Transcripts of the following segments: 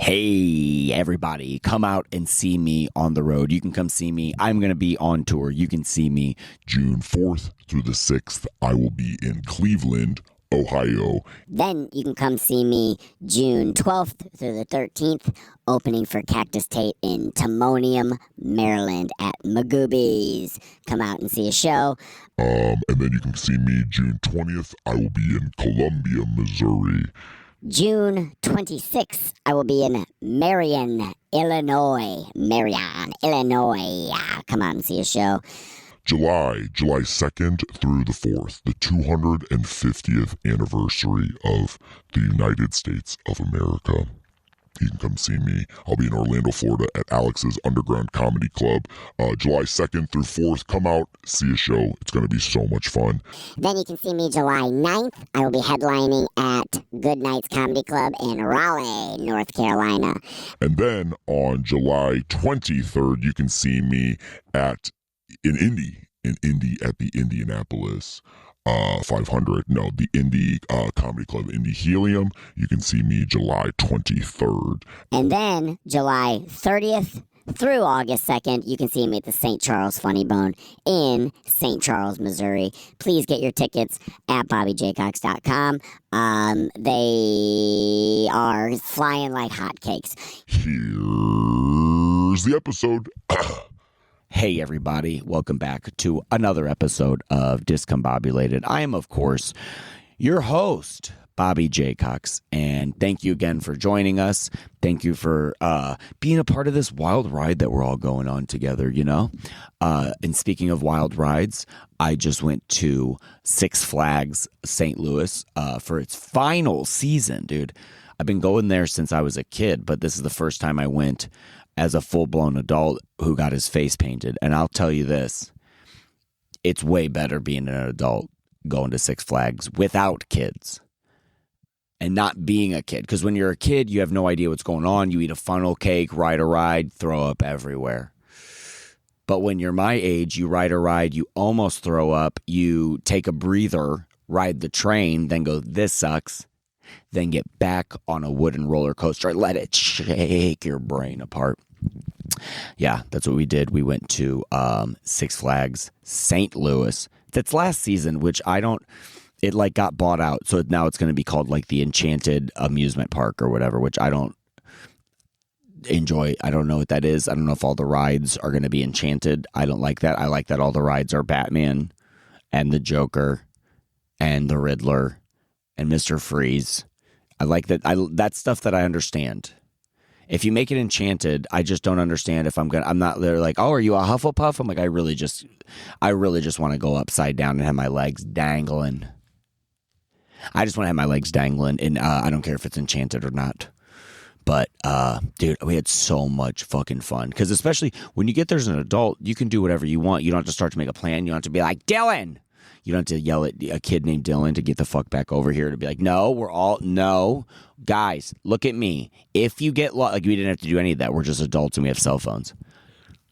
Hey, everybody, come out and see me on the road. You can come see me. I'm going to be on tour. You can see me June 4th through the 6th. I will be in Cleveland, Ohio. Then you can come see me June 12th through the 13th, opening for Cactus Tate in Timonium, Maryland at Magoobies. Come out and see a show. And then you can see me June 20th. I will be in Columbia, Missouri. June 26th, I will be in Marion, Illinois. Come out and see a show. July 2nd through the 4th, the 250th anniversary of the United States of America. You can come see me. I'll be in Orlando, Florida at Alex's Underground Comedy Club. July 2nd through 4th. Come out, see a show. It's going to be so much fun. Then you can see me July 9th. I will be headlining at Good Nights Comedy Club in Raleigh, North Carolina. And then on July 23rd, you can see me in Indy at the Indianapolis 500. No, the Indie Comedy Club, Indie Helium. You can see me July 23rd. And then July 30th through August 2nd, you can see me at the St. Charles Funny Bone in St. Charles, Missouri. Please get your tickets at BobbyJaycox.com. They are flying like hotcakes. Here's the episode. Hey, everybody. Welcome back to another episode of Discombobulated. I am, of course, your host, Bobby Jaycox, and thank you again for joining us. Thank you for being a part of this wild ride that we're all going on together, you know? And speaking of wild rides, I just went to Six Flags St. Louis for its final season, dude. I've been going there since I was a kid, but this is the first time I went as a full-blown adult who got his face painted. And I'll tell you this, it's way better being an adult going to Six Flags without kids and not being a kid. Because when you're a kid, you have no idea what's going on. You eat a funnel cake, ride a ride, throw up everywhere. But when you're my age, you ride a ride, you almost throw up, you take a breather, ride the train, then go, this sucks. Then get back on a wooden roller coaster and let it shake your brain apart. Yeah, that's what we did. We went to Six Flags St. Louis. That's last season, which it like got bought out. So now it's going to be called like the Enchanted Amusement Park or whatever, which I don't enjoy. I don't know what that is. I don't know if all the rides are going to be enchanted. I don't like that. I like that all the rides are Batman and the Joker and the Riddler and Mr. Freeze. I like that. That's stuff that I understand. If you make it enchanted, I just don't understand if I'm not there like, oh, are you a Hufflepuff? I'm like, I really just want to go upside down and have my legs dangling. I just want to have my legs dangling, and I don't care if it's enchanted or not. But, dude, we had so much fucking fun. Because especially when you get there as an adult, you can do whatever you want. You don't have to start to make a plan. You don't have to be like, Dylan! You don't have to yell at a kid named Dylan to get the fuck back over here to be like, no, guys, look at me. If you get lost, like we didn't have to do any of that. We're just adults and we have cell phones,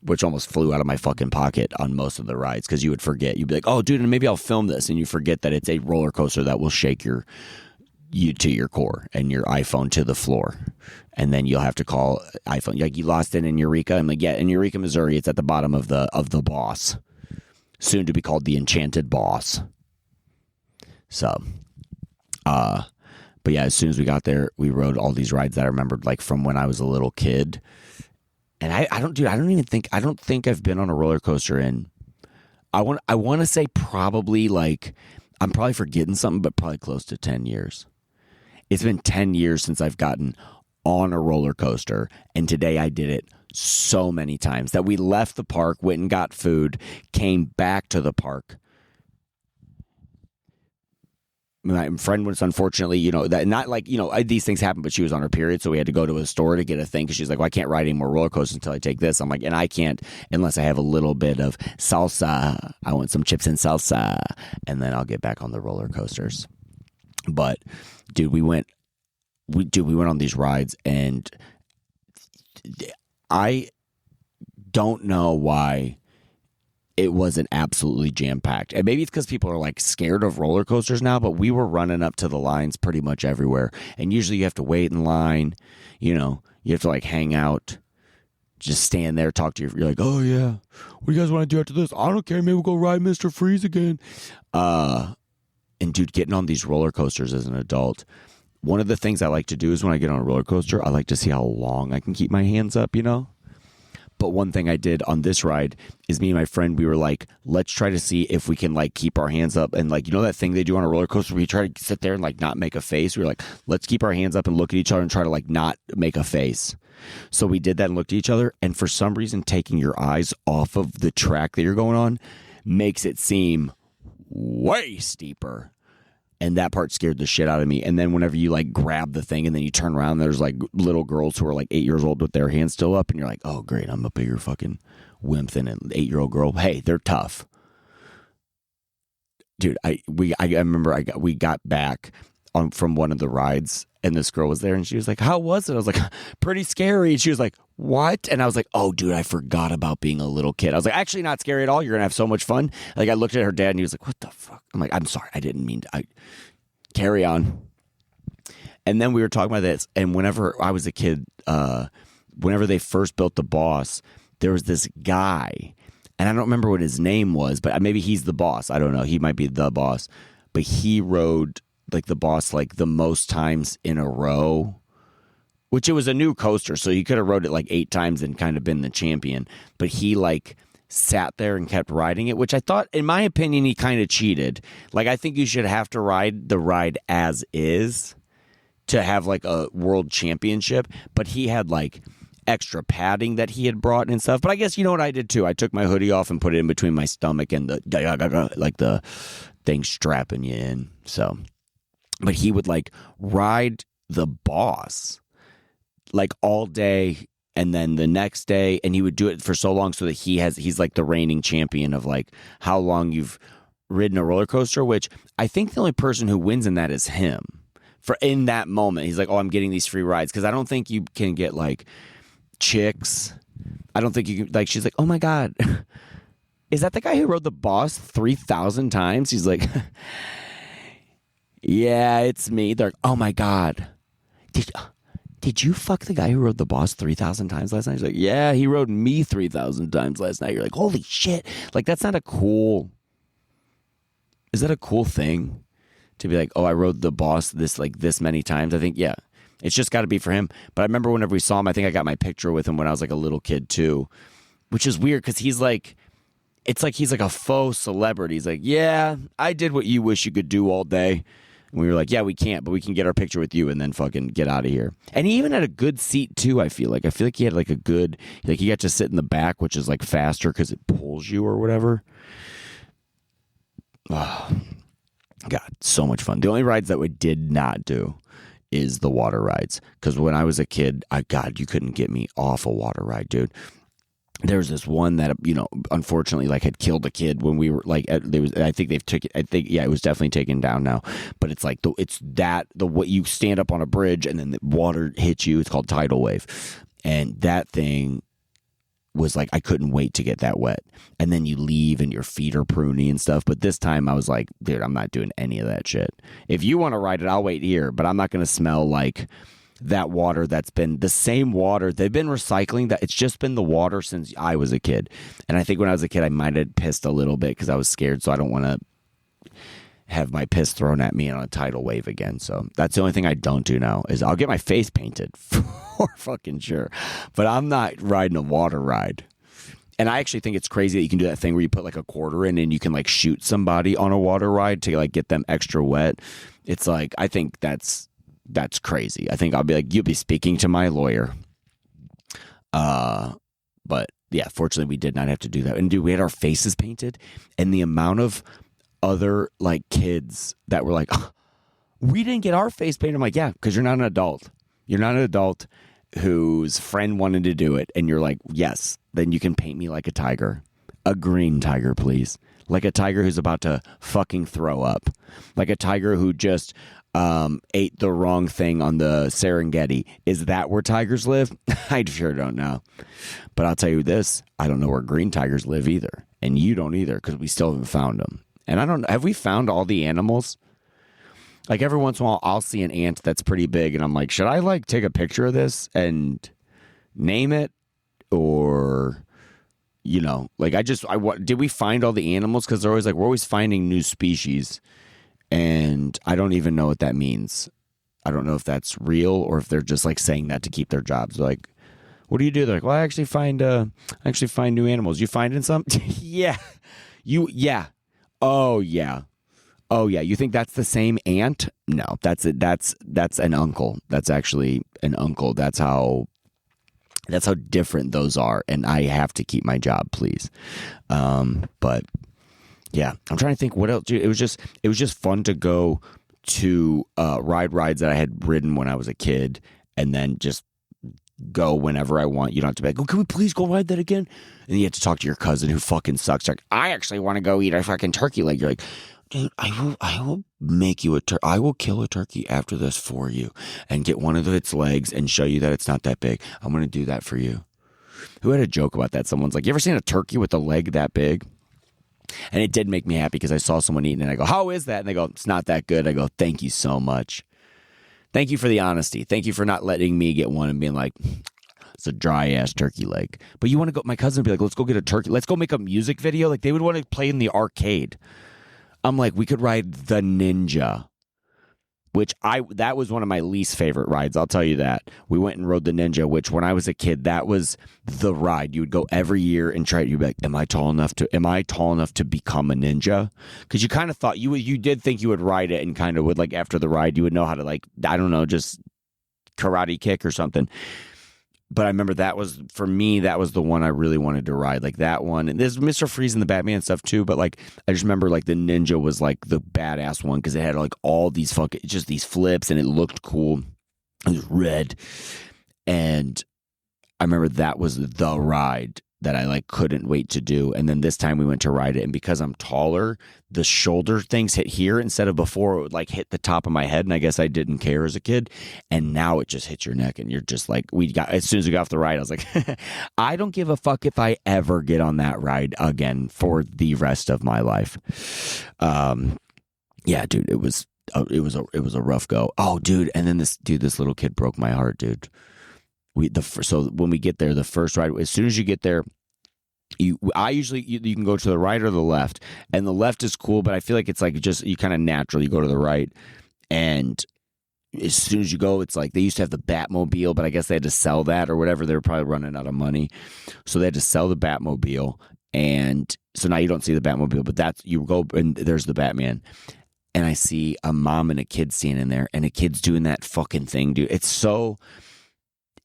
which almost flew out of my fucking pocket on most of the rides because you would forget. You'd be like, oh, dude, and maybe I'll film this. And you forget that it's a roller coaster that will shake you to your core and your iPhone to the floor. And then you'll have to call iPhone. Like, you lost it in Eureka? I'm like, yeah, in Eureka, Missouri. It's at the bottom of the boss. Soon to be called the Enchanted Boss. So, but yeah, as soon as we got there, we rode all these rides that I remembered like from when I was a little kid. And I don't think I've been on a roller coaster in, I want to say probably like, I'm probably forgetting something, but probably close to 10 years. It's been 10 years since I've gotten on a roller coaster. And today I did it so many times that we left the park, went and got food, came back to the park. My friend was unfortunately, that not like, these things happen, but she was on her period. So we had to go to a store to get a thing because she's like, well, I can't ride any more roller coasters until I take this. I'm like, and I can't unless I have a little bit of salsa. I want some chips and salsa. And then I'll get back on the roller coasters. But dude, we went on these rides and I don't know why it wasn't absolutely jam-packed. And maybe it's because people are like scared of roller coasters now, but we were running up to the lines pretty much everywhere. And usually you have to wait in line, You have to like hang out, just stand there, talk to you're like, oh yeah, what do you guys want to do after this? I don't care, maybe we'll go ride Mr. Freeze again. And dude, getting on these roller coasters as an adult, one of the things I like to do is when I get on a roller coaster, I like to see how long I can keep my hands up, you know? But one thing I did on this ride is me and my friend, we were like, let's try to see if we can like keep our hands up. And like, you know that thing they do on a roller coaster where you try to sit there and like not make a face? We were like, let's keep our hands up and look at each other and try to like not make a face. So we did that and looked at each other. And for some reason, taking your eyes off of the track that you're going on makes it seem way steeper. And that part scared the shit out of me. And then whenever you like grab the thing and then you turn around, there's like little girls who are like 8 years old with their hands still up. And you're like, oh, great. I'm a bigger fucking wimp than an 8-year-old girl. Hey, they're tough. Dude, I remember we got back from one of the rides and this girl was there and she was like, how was it? I was like, pretty scary. And she was like, what? And I was like, oh, dude, I forgot about being a little kid. I was like, actually not scary at all. You're going to have so much fun. Like I looked at her dad and he was like, what the fuck? I'm like, I'm sorry. I didn't mean to. Carry on. And then we were talking about this. And whenever I was a kid, whenever they first built the boss, there was this guy and I don't remember what his name was, but maybe he's the boss. I don't know. He might be the boss, but he rode like the boss like the most times in a row, which it was a new coaster. So he could have rode it like 8 times and kind of been the champion, but he like sat there and kept riding it, which I thought, in my opinion, he kind of cheated. Like, I think you should have to ride the ride as is to have like a world championship, but he had like extra padding that he had brought and stuff. But I guess you know what I did too? I took my hoodie off and put it in between my stomach and the like the thing strapping you in. So, but he would like ride the boss like all day and then the next day, and he would do it for so long so that he's like the reigning champion of like how long you've ridden a roller coaster, which I think the only person who wins in that is him. For in that moment, he's like, oh, I'm getting these free rides, because I don't think you can get like chicks. I don't think you can, like, she's like, oh my God, is that the guy who rode the boss 3,000 times? He's like, yeah, it's me. They're like, oh my God, did you fuck the guy who rode the boss 3,000 times last night? He's like, yeah, he rode me 3,000 times last night. You're like, holy shit. Like, that's not a cool, is that a cool thing? To be like, oh, I rode the boss this many times. I think, yeah, it's just got to be for him. But I remember whenever we saw him, I think I got my picture with him when I was like a little kid too, which is weird because he's like, it's like he's like a faux celebrity. He's like, yeah, I did what you wish you could do all day. And we were like, yeah, we can't, but we can get our picture with you and then fucking get out of here. And he even had a good seat too, I feel like. he had like a good, like he got to sit in the back, which is like faster because it pulls you or whatever. Oh, God, so much fun. The only rides that we did not do is the water rides. Because when I was a kid, God, you couldn't get me off a water ride, dude. There was this one that, you know, unfortunately, like, had killed a kid when we were like, I think they've took it. I think, yeah, it was definitely taken down now. But it's like what you stand up on a bridge and then the water hits you. It's called tidal wave, and that thing was like, I couldn't wait to get that wet. And then you leave and your feet are pruny and stuff. But this time I was like, dude, I'm not doing any of that shit. If you want to ride it, I'll wait here, but I'm not going to smell like that water that's been the same water. They've been recycling that. It's just been the water since I was a kid. And I think when I was a kid, I might have pissed a little bit because I was scared. So I don't want to have my piss thrown at me on a tidal wave again. So that's the only thing I don't do now is I'll get my face painted for fucking sure. But I'm not riding a water ride. And I actually think it's crazy that you can do that thing where you put like a quarter in and you can like shoot somebody on a water ride to like get them extra wet. It's like, I think that's crazy. I think I'll be like, you'll be speaking to my lawyer. But yeah, fortunately we did not have to do that. And dude, we had our faces painted, and the amount of other like kids that were like, oh, we didn't get our face painted. I'm like, yeah, because you're not an adult. You're not an adult whose friend wanted to do it. And you're like, yes, then you can paint me like a tiger. A green tiger, please. Like a tiger who's about to fucking throw up. Like a tiger who just ate the wrong thing on the Serengeti. Is that where tigers live? I sure don't know. But I'll tell you this, I don't know where green tigers live either. And you don't either, because we still haven't found them. And I don't know, have we found all the animals? like every once in a while I'll see an ant that's pretty big and I'm like, should I like take a picture of this and name it? Or, you know, like did we find all the animals? Because they're always like, we're always finding new species. And I don't even know what that means. I don't know if that's real or if they're just like saying that to keep their jobs. They're like, what do you do? They're like, well, I actually find new animals. You finding some? Yeah. Yeah. Oh yeah. Oh yeah. You think that's the same ant? No, that's it. That's an uncle. That's actually an uncle. That's how different those are. And I have to keep my job, please. But yeah, I'm trying to think what else. Dude, it was just fun to go to rides that I had ridden when I was a kid, and then just go whenever I want. You don't have to be like, oh, can we please go ride that again? And you have to talk to your cousin who fucking sucks. Like, I actually want to go eat a fucking turkey leg. You're like, dude, I will make you I will kill a turkey after this for you and get one of its legs and show you that it's not that big. I'm going to do that for you. Who had a joke about that? Someone's like, you ever seen a turkey with a leg that big? And it did make me happy because I saw someone eating and I go, how is that? And they go, it's not that good. I go, thank you so much. Thank you for the honesty. Thank you for not letting me get one and being like, it's a dry ass turkey leg. But you want to go, my cousin would be like, let's go get a turkey. Let's go make a music video. Like they would want to play in the arcade. I'm like, we could ride the Ninja, which that was one of my least favorite rides. I'll tell you that. We went and rode the Ninja, which when I was a kid, that was the ride. You would go every year and try. You'd be like, am I tall enough to become a ninja? Because you kind of thought you did think you would ride it and kind of would like after the ride, you would know how to like, I don't know, just karate kick or something. But I remember that was, for me, that was the one I really wanted to ride. Like that one. And there's Mr. Freeze and the Batman stuff too. But like, I just remember like the Ninja was like the badass one because it had like all these just these flips and it looked cool. It was red. And I remember that was the ride that I like couldn't wait to do. And then this time we went to ride it. And because I'm taller, the shoulder things hit here instead of before it would like hit the top of my head. And I guess I didn't care as a kid. And now it just hits your neck and you're just like, as soon as we got off the ride, I was like, I don't give a fuck if I ever get on that ride again for the rest of my life. Yeah, dude, it was a rough go. Oh, dude. And then this little kid broke my heart, dude. So when we get there, the first ride, as soon as you get there, you can go to the right or the left, and the left is cool, but I feel like it's like just you kind of natural. You go to the right, and as soon as you go, it's like they used to have the Batmobile, but I guess they had to sell that or whatever. They were probably running out of money, so they had to sell the Batmobile, and so now you don't see the Batmobile, but you go and there's the Batman. And I see a mom and a kid standing there, and a kid's doing that fucking thing, dude.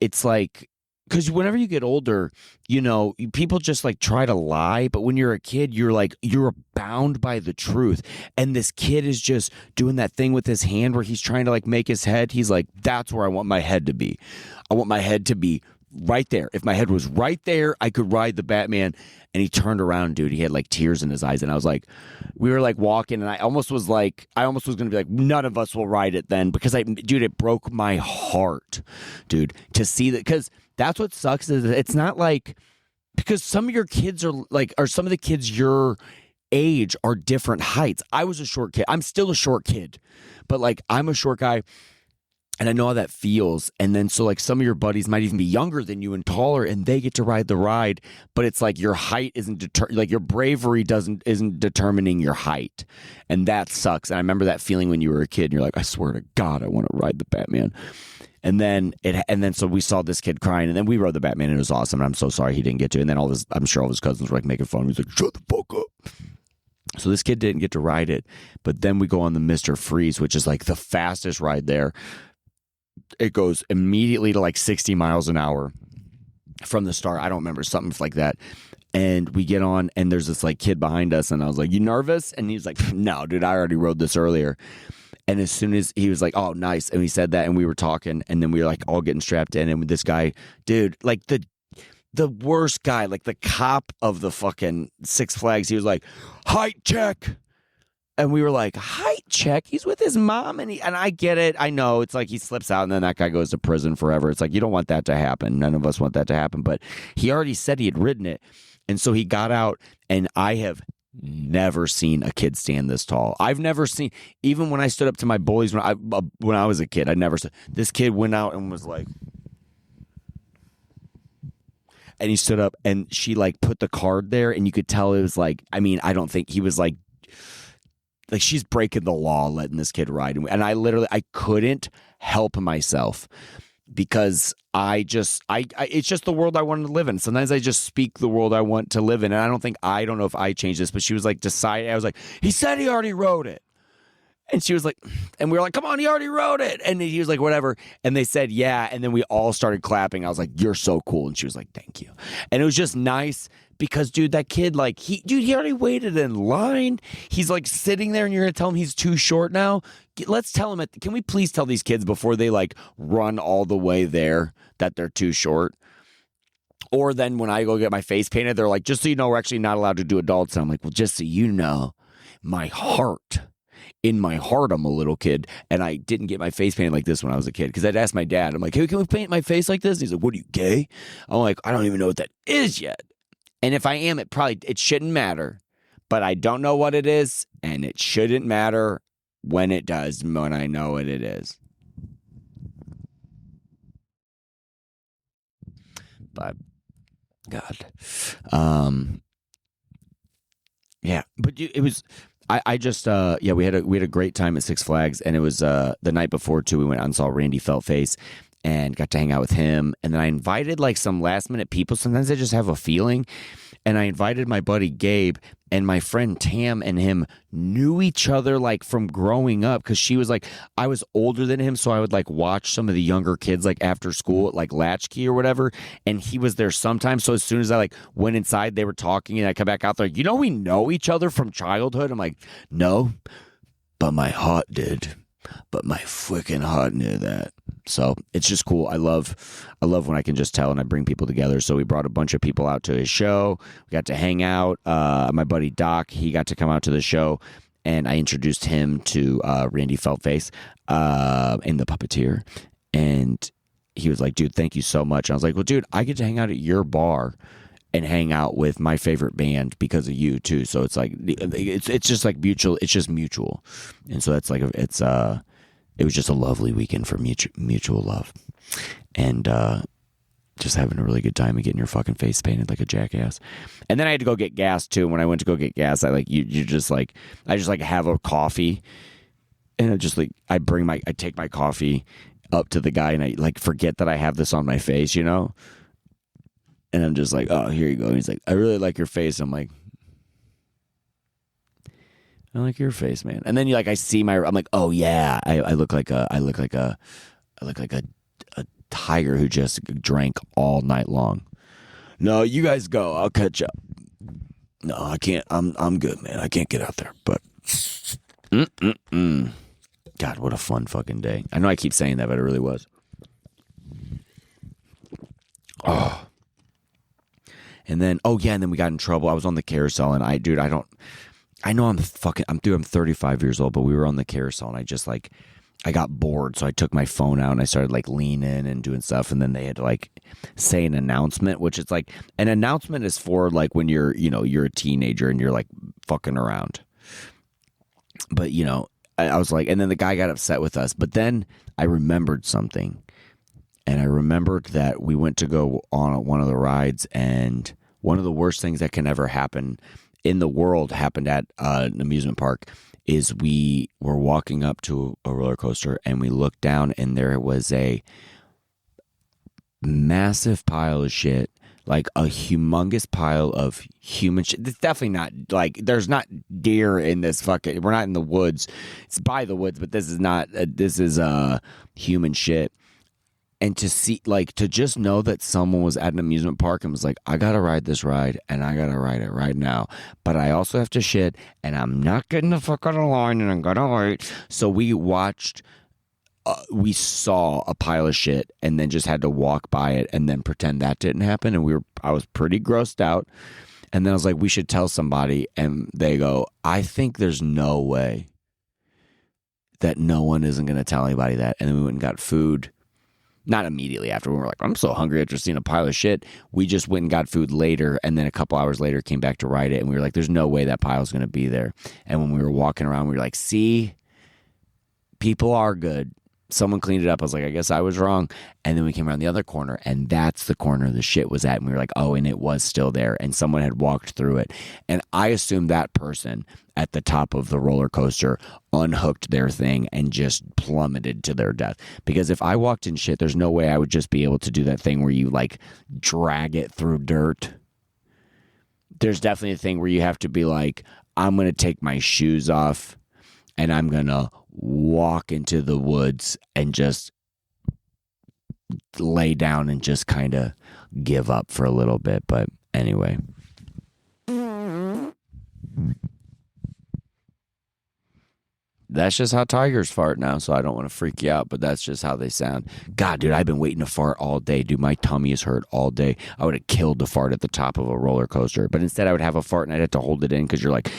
It's like, because whenever you get older, you know, people just like try to lie. But when you're a kid, you're bound by the truth. And this kid is just doing that thing with his hand where he's trying to like make his head. He's like, that's where I want my head to be. I want my head to be right there. If my head was right there, I could ride the Batman. And he turned around, dude. He had like tears in his eyes. And I was like, we were like walking, and I almost was going to be like, none of us will ride it then. Because dude, it broke my heart, dude, to see that. Because that's what sucks is it's not like, because some of your kids are like, or some of the kids your age are different heights. I was a short kid. I'm still a short kid, but like I'm a short guy. And I know how that feels. And then so like some of your buddies might even be younger than you and taller, and they get to ride the ride, but it's like your height isn't like your bravery isn't determining your height. And that sucks. And I remember that feeling when you were a kid and you're like, I swear to God, I want to ride the Batman. And then so we saw this kid crying, and then we rode the Batman, and it was awesome. And I'm so sorry he didn't get to. And then I'm sure all his cousins were like making fun. He's like, shut the fuck up. So this kid didn't get to ride it. But then we go on the Mr. Freeze, which is like the fastest ride there. It goes immediately to like 60 miles an hour from the start. I don't remember, something like that. And we get on, and there's this like kid behind us, and I was like, you nervous? And he was like, no, dude, I already rode this earlier. And as soon as he was like, oh, nice. And he said that, and we were talking, and then we were like all getting strapped in. And with this guy, dude, like the worst guy, like the cop of the fucking Six Flags, he was like, height check. And we were like, height check? He's with his mom. And I get it. I know. It's like he slips out and then that guy goes to prison forever. It's like, you don't want that to happen. None of us want that to happen. But he already said he had ridden it. And so he got out, and I have never seen a kid stand this tall. I've never seen, even when I stood up to my bullies when I was a kid, I never saw this kid went out and was like, and he stood up and she like put the card there and you could tell it was like, I mean, I don't think he was like she's breaking the law letting this kid ride. And I couldn't help myself because it's just the world I wanted to live in. Sometimes I just speak the world I want to live in. And I don't know if I changed this, but she was like, decided. I was like, he said he already wrote it. And she was like, and we were like, come on, he already wrote it. And he was like, whatever. And they said, yeah. And then we all started clapping. I was like, you're so cool. And she was like, thank you. And it was just nice because, dude, that kid, like, he already waited in line. He's like sitting there and you're going to tell him he's too short now. Let's tell him, can we please tell these kids before they like run all the way there that they're too short? Or then when I go get my face painted, they're like, just so you know, we're actually not allowed to do adults. And I'm like, well, just so you know, in my heart, I'm a little kid, and I didn't get my face painted like this when I was a kid because I'd ask my dad, I'm like, hey, can we paint my face like this? And he's like, what are you, gay? I'm like, I don't even know what that is yet. And if I am, it shouldn't matter, but I don't know what it is, and it shouldn't matter when it does, when I know what it is. But God, yeah, but it was. I just we had a great time at Six Flags, and it was the night before too. We went out and saw Randy Feltface and got to hang out with him. And then I invited like some last minute people. Sometimes I just have a feeling. And I invited my buddy Gabe, and my friend Tam and him knew each other like from growing up because she was like, I was older than him, so I would like watch some of the younger kids like after school at like Latchkey or whatever, and he was there sometimes. So as soon as I like went inside, they were talking, and I come back out there, we know each other from childhood. I'm like, no, but my heart did. But my freaking heart knew that. So it's just cool. I love when I can just tell and I bring people together. So we brought a bunch of people out to his show. We got to hang out. My buddy Doc, he got to come out to the show, and I introduced him to Randy Feltface in The Puppeteer. And he was like, dude, thank you so much. And I was like, well, dude, I get to hang out at your bar and hang out with my favorite band because of you too. So it's like it's just like mutual. It's just mutual, and so that's like it was just a lovely weekend for mutual love, and just having a really good time and getting your fucking face painted like a jackass. And then I had to go get gas too. And when I went to go get gas, I like you just like I just like have a coffee, and I take my coffee up to the guy, and I like forget that I have this on my face, And I'm just like, oh, here you go. And he's like, I really like your face. I'm like, I like your face, man. And then I see I'm like, oh yeah, I look like a tiger who just drank all night long. No, you guys go. I'll catch up. No, I can't. I'm good, man. I can't get out there. But God, what a fun fucking day. I know I keep saying that, but it really was. Oh. And then, and then we got in trouble. I was on the carousel, and I'm 35 years old, but we were on the carousel, and I got bored, so I took my phone out, and I started leaning and doing stuff, and then they had to say an announcement, which is an announcement is for when you're a teenager and you're fucking around. But I was and then the guy got upset with us, but then I remembered something. And I remembered that we went to go on one of the rides, and one of the worst things that can ever happen in the world happened at an amusement park. Is we were walking up to a roller coaster, and we looked down, and there was a massive pile of shit, like a humongous pile of human shit. It's definitely not there's not deer in this fucking. We're not in the woods. It's by the woods, but this is not. This is human shit. And to see, to just know that someone was at an amusement park and was like, I gotta ride this ride, and I gotta ride it right now. But I also have to shit, and I'm not getting the fuck out of line, and I'm gonna wait. So we saw a pile of shit, and then just had to walk by it, and then pretend that didn't happen. And I was pretty grossed out. And then I was like, we should tell somebody. And they go, I think there's no way that no one isn't gonna tell anybody that. And then we went and got food. not immediately after. We were like, I'm so hungry after seeing a pile of shit. We just went and got food later, and then a couple hours later came back to ride it, and we were like, there's no way that pile's going to be there. And when we were walking around, we were like, see, people are good. Someone cleaned it up. I was like, I guess I was wrong. And then we came around the other corner, and that's the corner the shit was at. And we were like, oh, and it was still there. And someone had walked through it. And I assumed that person at the top of the roller coaster unhooked their thing and just plummeted to their death. Because if I walked in shit, there's no way I would just be able to do that thing where you like drag it through dirt. There's definitely a thing where you have to be like, I'm going to take my shoes off and I'm going to walk into the woods and just lay down and just kind of give up for a little bit. But anyway. That's just how tigers fart now, so I don't want to freak you out, but that's just how they sound. God, dude, I've been waiting to fart all day. Dude, my tummy is hurt all day. I would have killed to fart at the top of a roller coaster, but instead I would have a fart and I'd have to hold it in because you're like,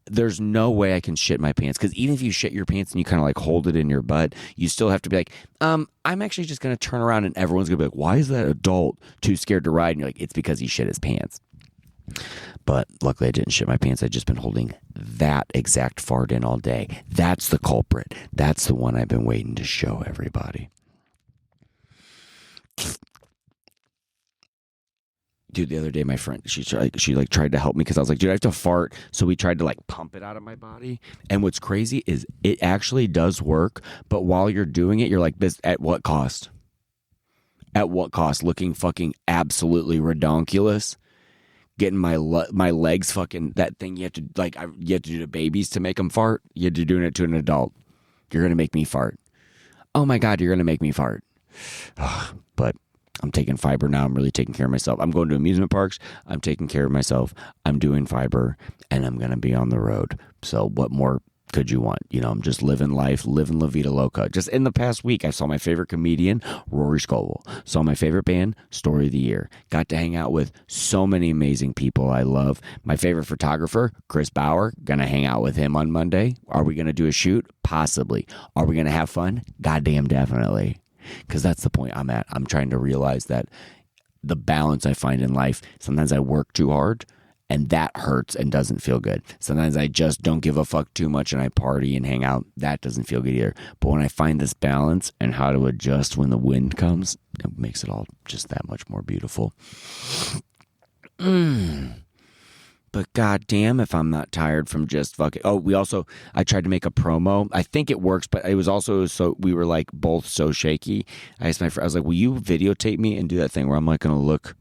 there's no way I can shit my pants. Because even if you shit your pants and you kind of like hold it in your butt, you still have to be like, I'm actually just going to turn around and everyone's going to be like, why is that adult too scared to ride? And you're like, it's because he shit his pants. But luckily I didn't shit my pants. I've just been holding that exact fart in all day. That's the culprit. That's the one I've been waiting to show everybody. Dude, the other day my friend, she tried to help me because I was like, dude, I have to fart. So we tried to like pump it out of my body. And what's crazy is it actually does work. But while you're doing it, you're like, this at what cost? At what cost? Looking fucking absolutely redonkulous. Getting my legs fucking, that thing you have to like, you have to do to babies to make them fart. You have to do it to an adult. You're going to make me fart. Oh my God, you're going to make me fart. But I'm taking fiber now. I'm really taking care of myself. I'm going to amusement parks. I'm taking care of myself. I'm doing fiber and I'm going to be on the road. So what more could you want? You know, I'm just living life, living La Vida Loca. Just in the past week, I saw my favorite comedian, Rory Scovel. Saw my favorite band, Story of the Year. Got to hang out with so many amazing people I love. My favorite photographer, Chris Bauer. Gonna hang out with him on Monday. Are we gonna do a shoot? Possibly. Are we gonna have fun? Goddamn definitely. Because that's the point I'm at. I'm trying to realize that the balance I find in life, sometimes I work too hard and that hurts and doesn't feel good. Sometimes I just don't give a fuck too much and I party and hang out. That doesn't feel good either. But when I find this balance and how to adjust when the wind comes, it makes it all just that much more beautiful. But goddamn if I'm not tired from just fucking... Oh, I tried to make a promo. I think it works, but it was also so... We were like both so shaky. I asked my friend, I was like, will you videotape me and do that thing where I'm like going to look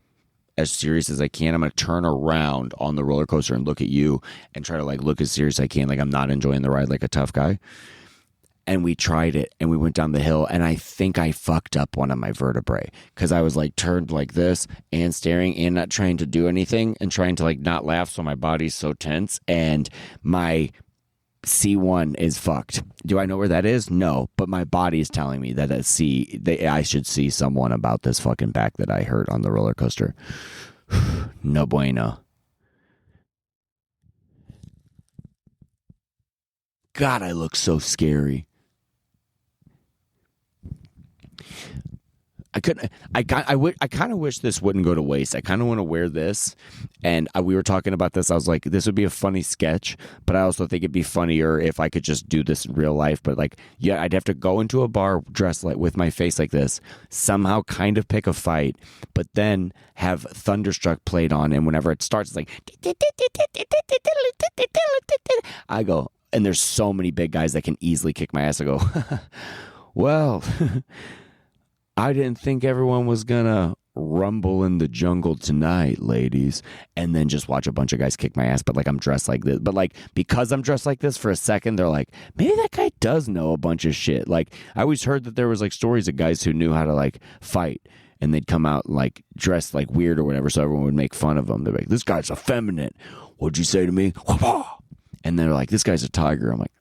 as serious as I can? I'm going to turn around on the roller coaster and look at you and try to like look as serious as I can. Like I'm not enjoying the ride like a tough guy. And we tried it and we went down the hill and I think I fucked up one of my vertebrae because I was like turned like this and staring and not trying to do anything and trying to like not laugh. So my body's so tense and my C1 is fucked. Do I know where that is? No, but my body is telling me that I should see someone about this fucking back that I hurt on the roller coaster. No bueno. God, I look so scary. I kind of wish this wouldn't go to waste. I kind of want to wear this, and we were talking about this. I was like, this would be a funny sketch, but I also think it'd be funnier if I could just do this in real life. But like, yeah, I'd have to go into a bar dressed like with my face like this, somehow kind of pick a fight, but then have Thunderstruck played on, and whenever it starts, it's like, I go, and there's so many big guys that can easily kick my ass. I go, well. I didn't think everyone was gonna rumble in the jungle tonight, ladies, and then just watch a bunch of guys kick my ass. But like I'm dressed like this, but like because I'm dressed like this for a second, they're like, maybe that guy does know a bunch of shit. Like I always heard that there was like stories of guys who knew how to like fight, and they'd come out like dressed like weird or whatever, so everyone would make fun of them. They're like, this guy's effeminate. What'd you say to me? And they're like, this guy's a tiger. I'm like,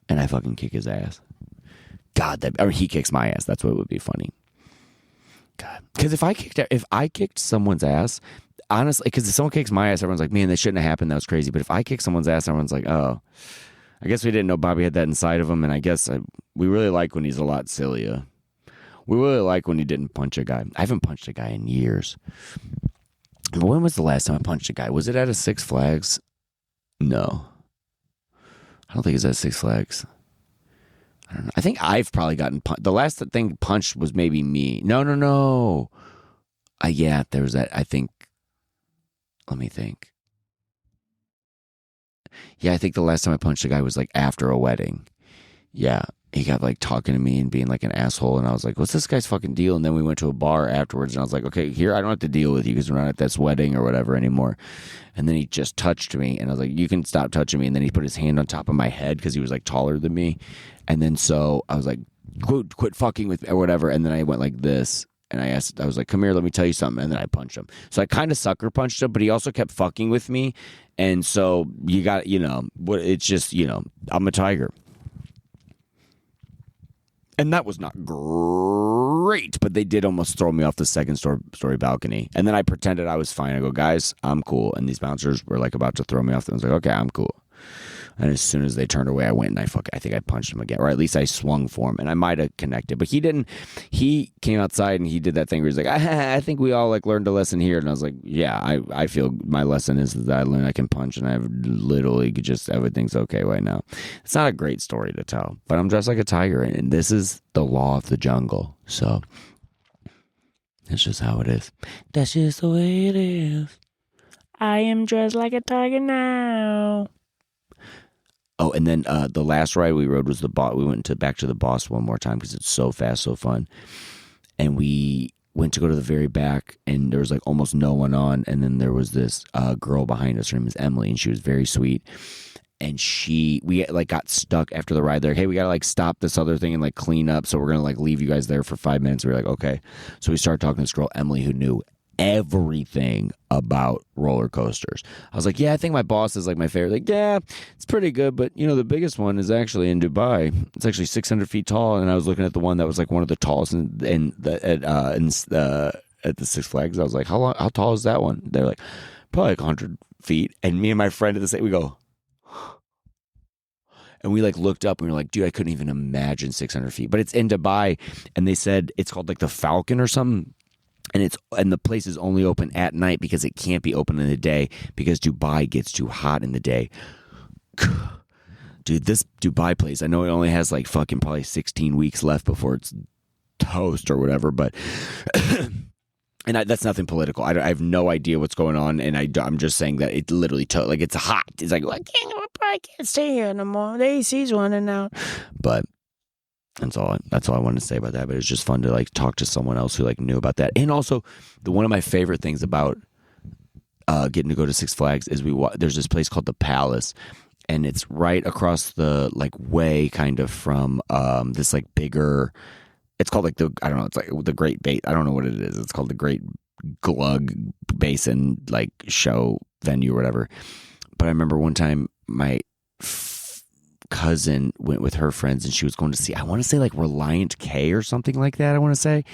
and I fucking kick his ass. God, he kicks my ass. That's what would be funny. God, because if I kicked someone's ass, honestly, because if someone kicks my ass, everyone's like, man, that shouldn't have happened. That was crazy. But if I kick someone's ass, everyone's like, oh, I guess we didn't know Bobby had that inside of him. And I guess we really like when he's a lot sillier. We really like when he didn't punch a guy. I haven't punched a guy in years. But when was the last time I punched a guy? Was it at a Six Flags? No. I don't think it was at Six Flags. I don't know. I think I've probably gotten punched. The last thing punched was maybe me. No. Yeah, there was that. I think. Let me think. Yeah, I think the last time I punched a guy was like after a wedding. Yeah, he kept like talking to me and being like an asshole, and I was like, "What's this guy's fucking deal?" And then we went to a bar afterwards, and I was like, "Okay, here I don't have to deal with you because we're not at this wedding or whatever anymore." And then he just touched me, and I was like, "You can stop touching me." And then he put his hand on top of my head because he was like taller than me, and then so I was like, "Quit fucking with me," or whatever. And then I went like this. And I was like, "Come here, let me tell you something." And then I punched him. So I kind of sucker punched him, but he also kept fucking with me. And so you got, it's just, I'm a tiger. And that was not great, but they did almost throw me off the second story balcony. And then I pretended I was fine. I go, "Guys, I'm cool." And these bouncers were like about to throw me off. And I was like, "Okay, I'm cool." And as soon as they turned away, I went and I think I punched him again, or at least I swung for him, and I might have connected, but he didn't. He came outside and he did that thing where he's like, I think we all like learned a lesson here, and I was like, yeah, I feel my lesson is that I learned I can punch, and I've literally just everything's okay right now. It's not a great story to tell, but I'm dressed like a tiger, and this is the law of the jungle, so it's just how it is. That's just the way it is. I am dressed like a tiger now. Oh, and then the last ride we rode was the boss. We went back to the boss one more time because it's so fast, so fun. And we went to go to the very back, and there was like almost no one on. And then there was this girl behind us. Her name is Emily, and she was very sweet. And we like got stuck after the ride. They're like, "Hey, we gotta like stop this other thing and like clean up. So we're gonna like leave you guys there for 5 minutes." We were like, "Okay." So we started talking to this girl Emily who knew everything about roller coasters. I was like, "Yeah, I think my boss is like my favorite." Like, "Yeah, it's pretty good, but the biggest one is actually in Dubai. It's actually 600 feet tall." And I was looking at the one that was like one of the tallest at the Six Flags. I was like, how tall is that one?" They're like, "Probably like 100 feet." And me and my friend at the same, we go, and we like looked up and we were like, "Dude, I couldn't even imagine 600 feet. But it's in Dubai, and they said it's called like the Falcon or something. And the place is only open at night because it can't be open in the day because Dubai gets too hot in the day. Dude, this Dubai place, I know it only has like fucking probably 16 weeks left before it's toast or whatever, but and that's nothing political. I have no idea what's going on, and I'm just saying that it literally like it's hot. It's like, I can't stay here no more. The AC's running out. But that's all I wanted to say about that. But it was just fun to like talk to someone else who like knew about that. And also, one of my favorite things about getting to go to Six Flags is there's this place called the Palace, and it's right across the like way kind of from this like bigger. It's called like it's like the Great Bait. I don't know what it is. It's called the Great Glug Basin like show venue or whatever. But I remember one time my cousin went with her friends, and she was going to see, I want to say like Reliant K or something like that, I want to say.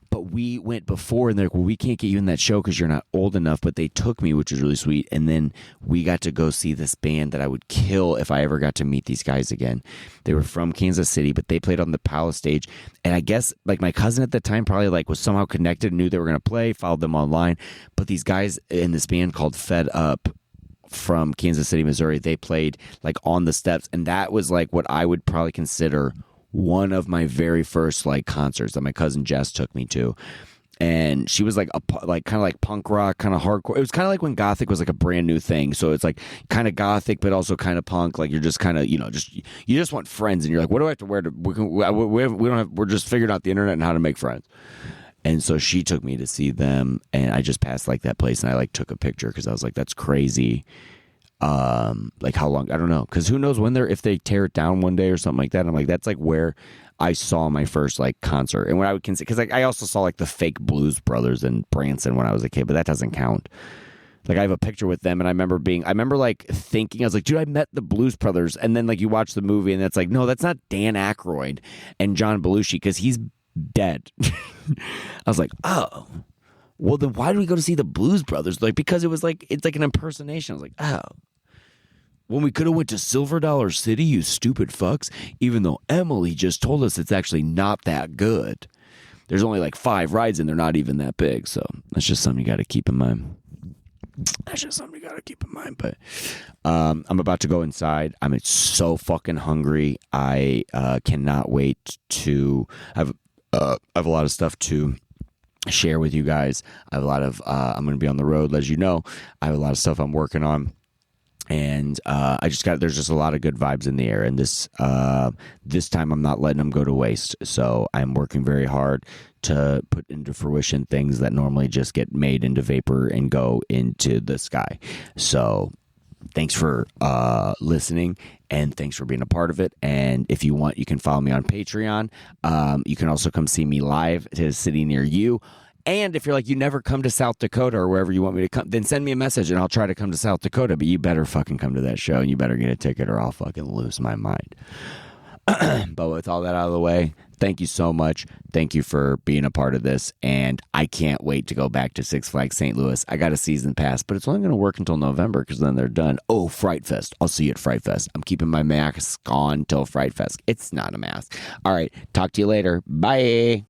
But we went before, and they're like, "Well, we can't get you in that show because you're not old enough." But they took me, which was really sweet. And then we got to go see this band that I would kill if I ever got to meet these guys again. They were from Kansas City, but they played on the Palace stage. And I guess like my cousin at the time probably like was somehow connected, knew they were going to play, followed them online. But these guys in this band called Fed Up from Kansas City, Missouri, they played like on the steps, and that was like what I would probably consider one of my very first like concerts that my cousin Jess took me to. And she was like kind of like punk rock, kind of hardcore. It was kind of like when gothic was like a brand new thing. So it's like kind of gothic, but also kind of punk. Like you're just kind of, you just want friends, and you're like, what do I have to wear we're just figuring out the internet and how to make friends. And so she took me to see them, and I just passed like that place, and I like took a picture because I was like, that's crazy. Like how long, I don't know, because who knows if they tear it down one day or something like that. And I'm like, that's like where I saw my first like concert. And what I would consider, because like I also saw like the fake Blues Brothers in Branson when I was a kid, but that doesn't count. Like I have a picture with them, and I remember like thinking, I was like, dude, I met the Blues Brothers. And then like you watch the movie, and it's like, no, that's not Dan Aykroyd and John Belushi, because he's dead. I was like, oh, well then why did we go to see the Blues Brothers? Like, because it's like an impersonation. I was like, oh, when we could have went to Silver Dollar City, you stupid fucks, even though Emily just told us it's actually not that good. there's only like 5 rides and they're not even that big. So that's just something you got to keep in mind. But I'm about to go inside. I'm so fucking hungry. I cannot wait to have I have a lot of stuff to share with you guys. I have a lot of I'm going to be on the road, as you know. I have a lot of stuff I'm working on. And there's just a lot of good vibes in the air. And this time I'm not letting them go to waste. So I'm working very hard to put into fruition things that normally just get made into vapor and go into the sky. So thanks for listening, and thanks for being a part of it. And if you want, you can follow me on Patreon. You can also come see me live to a city near you. And if you're like, you never come to South Dakota or wherever you want me to come, then send me a message and I'll try to come to South Dakota. But you better fucking come to that show and you better get a ticket or I'll fucking lose my mind. But with all that out of the way, thank you so much. Thank you for being a part of this. And I can't wait to go back to Six Flags St. Louis. I got a season pass, but it's only going to work until November because then they're done. Oh, Fright Fest. I'll see you at Fright Fest. I'm keeping my mask on till Fright Fest. It's not a mask. All right. Talk to you later. Bye.